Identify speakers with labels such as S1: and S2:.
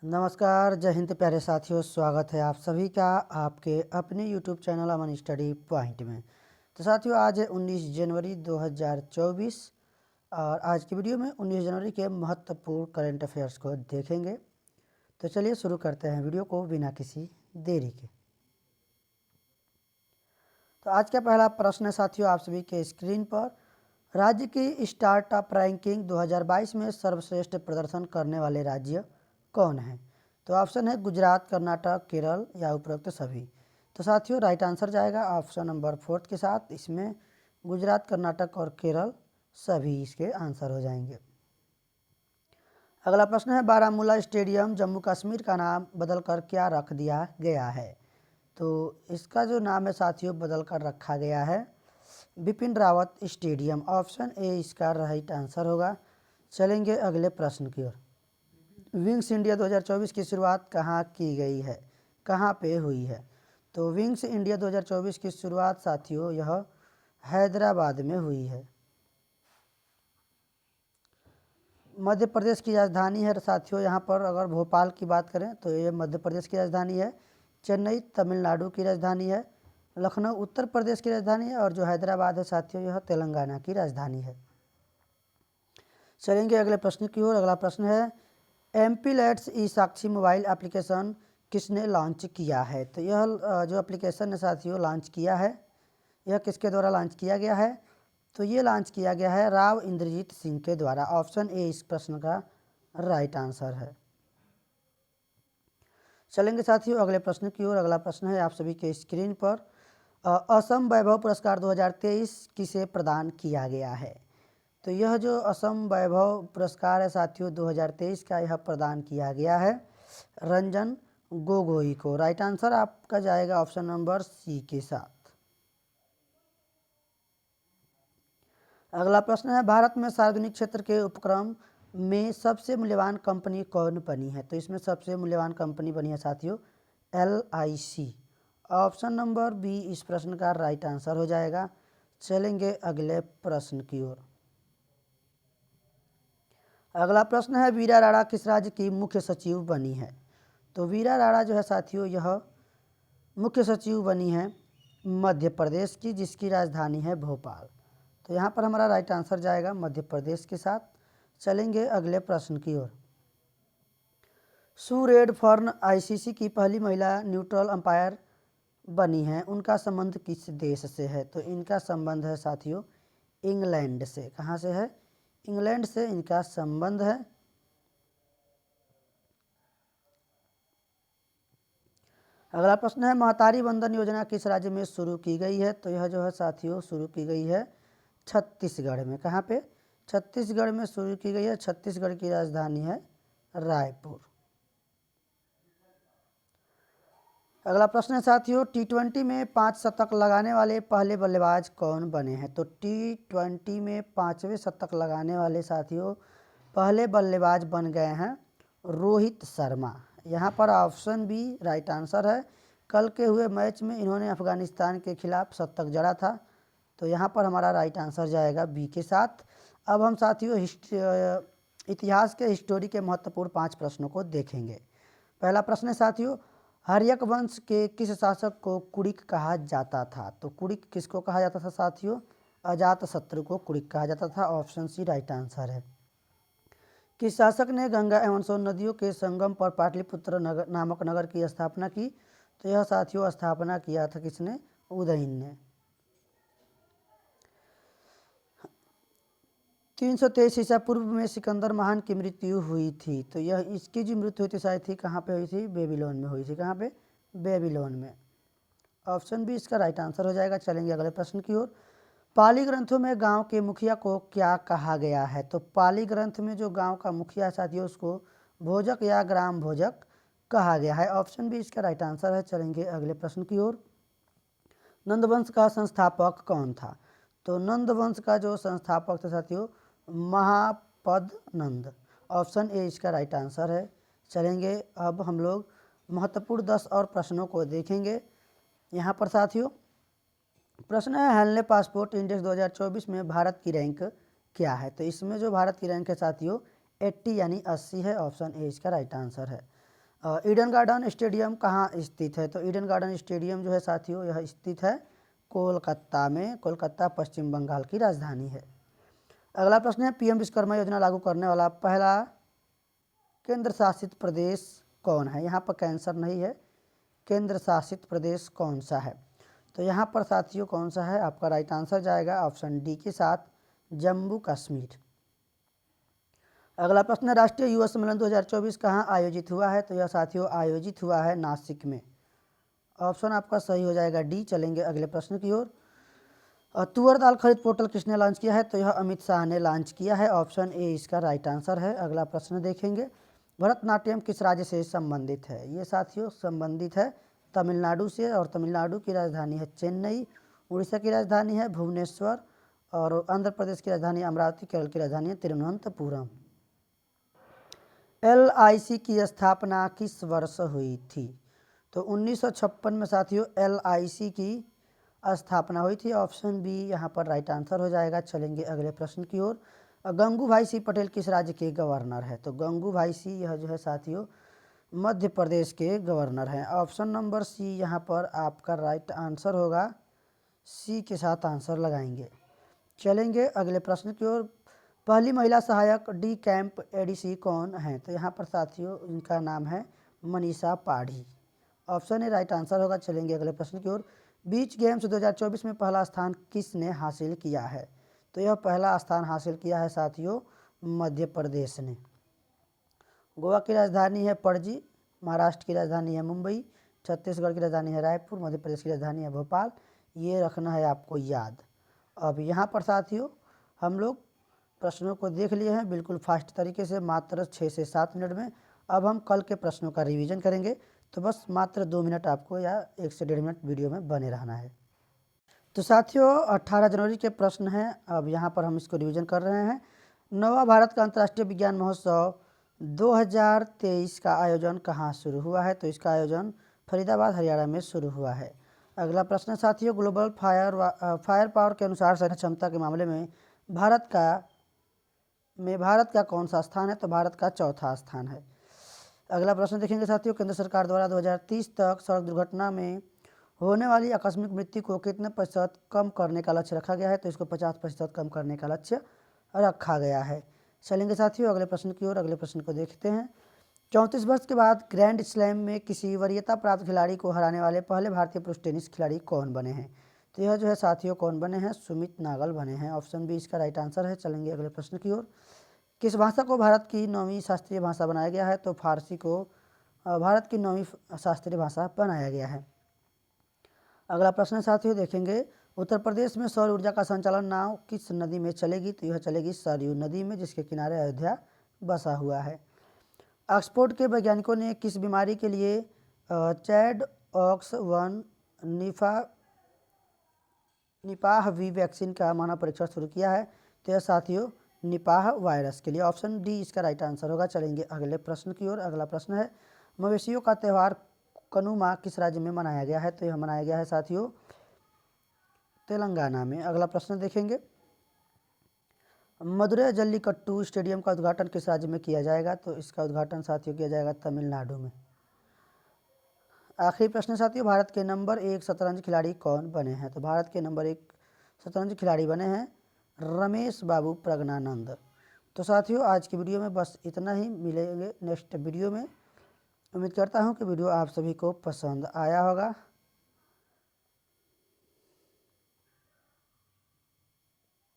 S1: नमस्कार, जय हिंद प्यारे साथियों। स्वागत है आप सभी का आपके अपने YouTube चैनल अमन स्टडी पॉइंट में। तो साथियों, आज है 19 जनवरी 2024 और आज की वीडियो में 19 जनवरी के महत्वपूर्ण करंट अफेयर्स को देखेंगे। तो चलिए शुरू करते हैं वीडियो को बिना किसी देरी के। तो आज का पहला प्रश्न है साथियों आप सभी के स्क्रीन पर। राज्य की स्टार्टअप रैंकिंग 2022 में सर्वश्रेष्ठ प्रदर्शन करने वाले राज्य कौन है? तो ऑप्शन है गुजरात, कर्नाटक, केरल या उपरोक्त सभी। तो साथियों राइट आंसर जाएगा ऑप्शन नंबर 4 के साथ। इसमें गुजरात, कर्नाटक और केरल सभी इसके आंसर हो जाएंगे। अगला प्रश्न है बारामूला स्टेडियम जम्मू कश्मीर का नाम बदलकर क्या रख दिया गया है? तो इसका जो नाम है साथियों बदल कर रखा गया है Bipin Rawat stadium. Option A इसका राइट आंसर होगा। चलेंगे अगले प्रश्न की ओर। विंग्स इंडिया 2024 की शुरुआत कहाँ की गई है, कहाँ पे हुई है? तो विंग्स इंडिया 2024 की शुरुआत साथियों यह हैदराबाद में हुई है। मध्य प्रदेश की राजधानी है साथियों यहाँ पर। अगर भोपाल की बात करें तो ये मध्य प्रदेश की राजधानी है। चेन्नई तमिलनाडु की राजधानी है। लखनऊ उत्तर प्रदेश की राजधानी है और जो हैदराबाद है साथियों यह तेलंगाना की राजधानी है। चलेंगे अगले प्रश्न की ओर। अगला प्रश्न है एमपी लैट्स ई साक्षी मोबाइल एप्लीकेशन किसने लॉन्च किया है? तो यह जो एप्लीकेशन है साथियों लॉन्च किया है, यह किसके द्वारा लॉन्च किया गया है? तो ये लॉन्च किया गया है राव इंद्रजीत सिंह के द्वारा। ऑप्शन ए इस प्रश्न का राइट आंसर है। चलेंगे साथियों अगले प्रश्न की ओर। अगला प्रश्न है आप सभी के स्क्रीन पर। असम वैभव पुरस्कार 2023 किसे प्रदान किया गया है? तो यह जो असम वैभव पुरस्कार है साथियों 2023 का यह प्रदान किया गया है रंजन गोगोई को। राइट आंसर आपका जाएगा ऑप्शन नंबर सी के साथ। अगला प्रश्न है भारत में सार्वजनिक क्षेत्र के उपक्रम में सबसे मूल्यवान कंपनी कौन बनी है? तो इसमें सबसे मूल्यवान कंपनी बनी है साथियों LIC। ऑप्शन नंबर बी इस प्रश्न का राइट आंसर हो जाएगा। चलेंगे अगले प्रश्न की ओर। अगला प्रश्न है वीरा राणा किस राज्य की मुख्य सचिव बनी है? तो वीरा राणा जो है साथियों यह मुख्य सचिव बनी है मध्य प्रदेश की, जिसकी राजधानी है भोपाल। तो यहाँ पर हमारा राइट आंसर जाएगा मध्य प्रदेश के साथ। चलेंगे अगले प्रश्न की ओर। सू रेडफर्न ICC की पहली महिला न्यूट्रल अंपायर बनी है, उनका संबंध किस देश से है? तो इनका संबंध है साथियों इंग्लैंड से। कहाँ से है? इंग्लैंड से इनका संबंध है। अगला प्रश्न है महतारी वंदन योजना किस राज्य में शुरू की गई है? तो यह जो है साथियों शुरू की गई है छत्तीसगढ़ में। कहाँ पे? छत्तीसगढ़ में शुरू की गई है। छत्तीसगढ़ की राजधानी है रायपुर। अगला प्रश्न है साथियों T20 में 5 शतक लगाने वाले पहले बल्लेबाज कौन बने हैं? तो T20 में 5वें शतक लगाने वाले साथियों पहले बल्लेबाज बन गए हैं रोहित शर्मा। यहाँ पर ऑप्शन बी राइट आंसर है। कल के हुए मैच में इन्होंने अफगानिस्तान के खिलाफ शतक जड़ा था। तो यहाँ पर हमारा राइट आंसर जाएगा बी के साथ। अब हम साथियों इतिहास के हिस्टोरी के महत्वपूर्ण 5 प्रश्नों को देखेंगे। पहला प्रश्न है साथियों हर्यक वंश के किस शासक को कुड़िक कहा जाता था? तो कुड़िक किसको कहा जाता था साथियों? अजातशत्रु को कुड़िक कहा जाता था। ऑप्शन सी राइट आंसर है। किस शासक ने गंगा एवं सोन नदियों के संगम पर पाटलिपुत्र नामक नगर की स्थापना की? तो यह साथियों स्थापना किया था किसने? उदयन ने। 323 ईसा पूर्व में सिकंदर महान की मृत्यु हुई थी। तो यह इसकी जो मृत्यु हुई थी शायद थी कहाँ पे हुई थी? बेबीलोन में हुई थी। कहाँ पे? बेबीलोन में। ऑप्शन बी इसका राइट आंसर हो जाएगा। चलेंगे अगले प्रश्न की ओर। पाली ग्रंथों में गांव के मुखिया को क्या कहा गया है? तो पाली ग्रंथ में जो गांव का मुखिया है साथियों उसको भोजक या ग्राम भोजक कहा गया है। ऑप्शन बी इसका राइट आंसर है। चलेंगे अगले प्रश्न की ओर। नंदवंश का संस्थापक कौन था? तो नंदवंश का जो संस्थापक था साथियों महापद नंद। ऑप्शन ए इसका राइट आंसर है। चलेंगे अब हम लोग महत्वपूर्ण 10 और प्रश्नों को देखेंगे। यहाँ पर साथियों प्रश्न है हेनले पासपोर्ट इंडेक्स 2024 में भारत की रैंक क्या है? तो इसमें जो भारत की रैंक है साथियों 80 यानी 80 है। ऑप्शन ए इसका राइट आंसर है। ईडन गार्डन स्टेडियम कहाँ स्थित है? तो ईडन गार्डन स्टेडियम जो है साथियों यह स्थित है कोलकाता में। कोलकाता पश्चिम बंगाल की राजधानी है। अगला प्रश्न है पीएम विश्वकर्मा योजना लागू करने वाला पहला केंद्र शासित प्रदेश कौन है? यहाँ पर कैंसर नहीं है, केंद्र शासित प्रदेश कौन सा है? तो यहाँ पर साथियों कौन सा है? आपका राइट आंसर जाएगा ऑप्शन डी के साथ जम्मू कश्मीर। अगला प्रश्न है राष्ट्रीय युवा सम्मेलन 2024 कहाँ आयोजित हुआ है? तो यह साथियों आयोजित हुआ है नासिक में। ऑप्शन आपका सही हो जाएगा डी। चलेंगे अगले प्रश्न की ओर। तुअर दाल खरीद पोर्टल किसने लॉन्च किया है? तो यह अमित शाह ने लॉन्च किया है। ऑप्शन ए इसका राइट आंसर है। अगला प्रश्न देखेंगे भरतनाट्यम किस राज्य से संबंधित है? ये साथियों संबंधित है तमिलनाडु से, और तमिलनाडु की राजधानी है चेन्नई, उड़ीसा की राजधानी है भुवनेश्वर, और आंध्र प्रदेश की राजधानी अमरावती, केरल की राजधानी है तिरुवनंतपुरम। LIC की स्थापना किस वर्ष हुई थी? तो 1956 में साथियों LIC की स्थापना हुई थी। ऑप्शन बी यहाँ पर राइट आंसर हो जाएगा। चलेंगे अगले प्रश्न की ओर। गंगूभाई सिंह पटेल किस राज्य के गवर्नर है? तो गंगूभाई सिंह यह जो है साथियों मध्य प्रदेश के गवर्नर हैं। ऑप्शन नंबर सी यहाँ पर आपका राइट आंसर होगा। सी के साथ आंसर लगाएंगे। चलेंगे अगले प्रश्न की ओर। पहली महिला सहायक डी कैंप ADC कौन है? तो यहाँ पर साथियों इनका नाम है मनीषा पाढ़ी। ऑप्शन ए राइट आंसर होगा। चलेंगे अगले प्रश्न की ओर। बीच गेम्स 2024 में पहला स्थान किसने हासिल किया है? तो यह पहला स्थान हासिल किया है साथियों मध्य प्रदेश ने। गोवा की राजधानी है पणजी, महाराष्ट्र की राजधानी है मुंबई, छत्तीसगढ़ की राजधानी है रायपुर, मध्य प्रदेश की राजधानी है भोपाल। ये रखना है आपको याद। अब यहाँ पर साथियों हम लोग प्रश्नों को देख लिए हैं बिल्कुल फास्ट तरीके से, मात्र 6 से 7 मिनट में। अब हम कल के प्रश्नों का रिवीजन करेंगे, तो बस मात्र 2 मिनट आपको या 1 से 1.5 मिनट वीडियो में बने रहना है। तो साथियों 18 जनवरी के प्रश्न हैं। अब यहाँ पर हम इसको रिवीजन कर रहे हैं। नवा भारत का अंतर्राष्ट्रीय विज्ञान महोत्सव 2023 का आयोजन कहाँ शुरू हुआ है? तो इसका आयोजन फरीदाबाद हरियाणा में शुरू हुआ है। अगला प्रश्न साथियों ग्लोबल फायर पावर के अनुसार सैन्य क्षमता के मामले में भारत का कौन सा स्थान है? तो भारत का चौथा स्थान है। अगला प्रश्न देखेंगे साथियों केंद्र सरकार द्वारा 2030 तक सड़क दुर्घटना में होने वाली आकस्मिक मृत्यु को कितने प्रतिशत कम करने का लक्ष्य रखा गया है? तो इसको 50% कम करने का लक्ष्य रखा गया है। चलेंगे साथियों अगले प्रश्न की ओर। अगले प्रश्न को देखते हैं। 34 वर्ष के बाद ग्रैंड स्लैम में किसी वरीयता प्राप्त खिलाड़ी को हराने वाले पहले भारतीय पुरुष टेनिस खिलाड़ी कौन बने हैं? तो यह जो है साथियों कौन बने हैं? सुमित नागल बने हैं। ऑप्शन बी इसका राइट आंसर है। चलेंगे अगले प्रश्न की ओर। किस भाषा को भारत की 9वीं शास्त्रीय भाषा बनाया गया है? तो फारसी को भारत की 9वीं शास्त्रीय भाषा बनाया गया है। अगला प्रश्न साथियों देखेंगे उत्तर प्रदेश में सौर ऊर्जा का संचालन नाव किस नदी में चलेगी? तो यह चलेगी सरयू नदी में, जिसके किनारे अयोध्या बसा हुआ है। ऑक्सफोर्ड के वैज्ञानिकों ने किस बीमारी के लिए चैडऑक्स1 निपाह वी वैक्सीन का मानव परीक्षण शुरू किया है? तो यह साथियों निपाह वायरस के लिए। ऑप्शन डी इसका राइट आंसर होगा। चलेंगे अगले प्रश्न की ओर। अगला प्रश्न है मवेशियों का त्यौहार कनुमा किस राज्य में मनाया गया है? तो यह मनाया गया है साथियों तेलंगाना में। अगला प्रश्न देखेंगे मदुरै जल्लीकट्टू स्टेडियम का उद्घाटन किस राज्य में किया जाएगा? तो इसका उद्घाटन साथियों किया जाएगा तमिलनाडु में। आखिरी प्रश्न साथियों भारत के नंबर 1 शतरंज खिलाड़ी कौन बने हैं? तो भारत के नंबर 1 शतरंज खिलाड़ी बने हैं रमेश बाबू प्रज्ञानंद। तो साथियों आज की वीडियो में बस इतना ही। मिलेंगे नेक्स्ट वीडियो में। उम्मीद करता हूँ कि वीडियो आप सभी को पसंद आया होगा।